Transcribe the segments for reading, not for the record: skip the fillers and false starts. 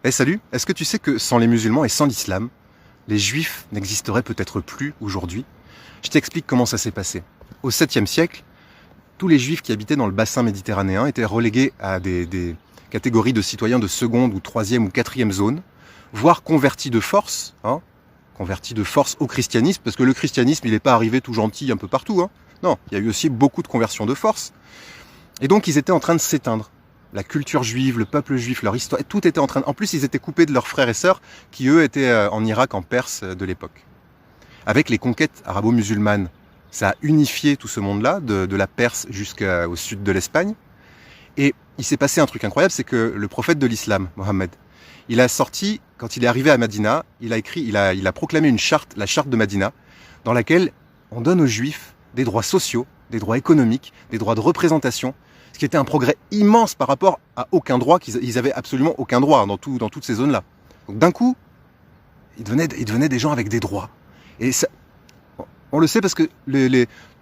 Eh salut, est-ce que tu sais que sans les musulmans et sans l'islam, les juifs n'existeraient peut-être plus aujourd'hui? Je t'explique comment ça s'est passé. Au 7e siècle, tous les juifs qui habitaient dans le bassin méditerranéen étaient relégués à des catégories de citoyens de seconde ou troisième ou quatrième zone, voire convertis de force, convertis de force au christianisme, parce que le christianisme, il n'est pas arrivé tout gentil un peu partout, Non, il y a eu aussi beaucoup de conversions de force. Et donc, ils étaient en train de s'éteindre. La culture juive, le peuple juif, leur histoire, tout était en train de... En plus, ils étaient coupés de leurs frères et sœurs qui, eux, étaient en Irak, en Perse de l'époque. Avec les conquêtes arabo-musulmanes, ça a unifié tout ce monde-là, de la Perse jusqu'au sud de l'Espagne. Et il s'est passé un truc incroyable, c'est que le prophète de l'islam, Mohammed, il a sorti, quand il est arrivé à Madina, il a proclamé une charte, la charte de Madina, dans laquelle on donne aux juifs des droits sociaux, des droits économiques, des droits de représentation, ce qui était un progrès immense par rapport à aucun droit, qu'ils avaient absolument aucun droit dans toutes ces zones-là. Donc d'un coup, ils devenaient des gens avec des droits. Et ça, on le sait parce que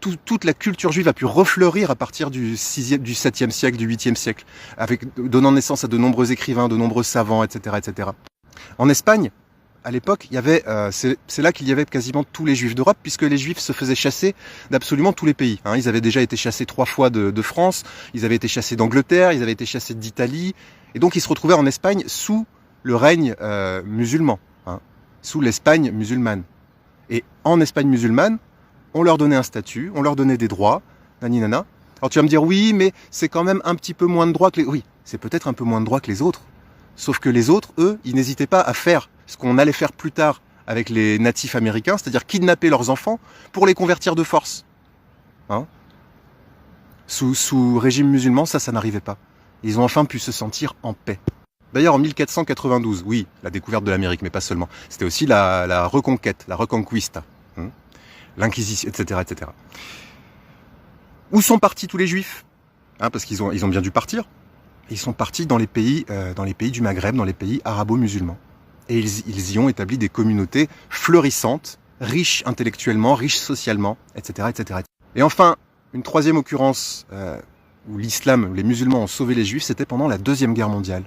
toute la culture juive a pu refleurir à partir du 7e siècle, du 8e siècle, donnant naissance à de nombreux écrivains, de nombreux savants, etc. etc. En Espagne, à l'époque, c'est là qu'il y avait quasiment tous les juifs d'Europe, puisque les juifs se faisaient chasser d'absolument tous les pays. Ils avaient déjà été chassés 3 fois de France, ils avaient été chassés d'Angleterre, ils avaient été chassés d'Italie, et donc ils se retrouvaient en Espagne sous le règne musulman, sous l'Espagne musulmane. Et en Espagne musulmane, on leur donnait un statut, on leur donnait des droits, naninana. Alors tu vas me dire, oui, mais c'est quand même un petit peu moins de droits que les... Oui, c'est peut-être un peu moins de droits que les autres. Sauf que les autres, eux, ils n'hésitaient pas à faire ce qu'on allait faire plus tard avec les natifs américains, c'est-à-dire kidnapper leurs enfants pour les convertir de force. Sous régime musulman, ça n'arrivait pas. Ils ont enfin pu se sentir en paix. D'ailleurs, en 1492, oui, la découverte de l'Amérique, mais pas seulement. C'était aussi la reconquête, la reconquista, l'Inquisition, etc., etc. Où sont partis tous les juifs? Parce qu'ils ont bien dû partir. Ils sont partis dans les pays du Maghreb, dans les pays arabo-musulmans. Et ils y ont établi des communautés fleurissantes, riches intellectuellement, riches socialement, etc., etc. Et enfin, une troisième occurrence où l'islam, les musulmans ont sauvé les juifs, c'était pendant la Deuxième Guerre mondiale.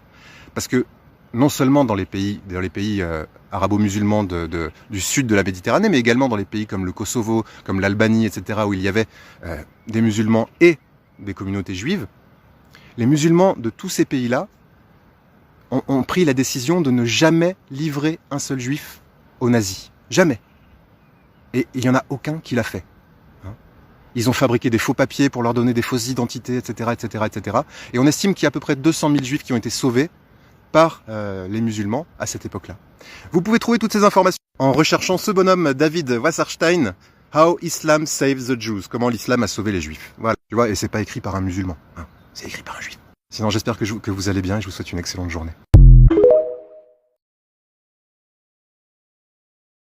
Parce que non seulement dans les pays arabo-musulmans du sud de la Méditerranée, mais également dans les pays comme le Kosovo, comme l'Albanie, etc., où il y avait des musulmans et des communautés juives, les musulmans de tous ces pays-là ont pris la décision de ne jamais livrer un seul juif aux nazis. Jamais. Et il n'y en a aucun qui l'a fait. Ils ont fabriqué des faux papiers pour leur donner des fausses identités, etc., etc., etc. Et on estime qu'il y a à peu près 200 000 juifs qui ont été sauvés par les musulmans à cette époque-là. Vous pouvez trouver toutes ces informations en recherchant ce bonhomme David Wasserstein, How Islam Saves the Jews, comment l'islam a sauvé les juifs. Voilà, tu vois, et c'est pas écrit par un musulman, c'est écrit par un juif. Sinon, j'espère que vous allez bien et je vous souhaite une excellente journée.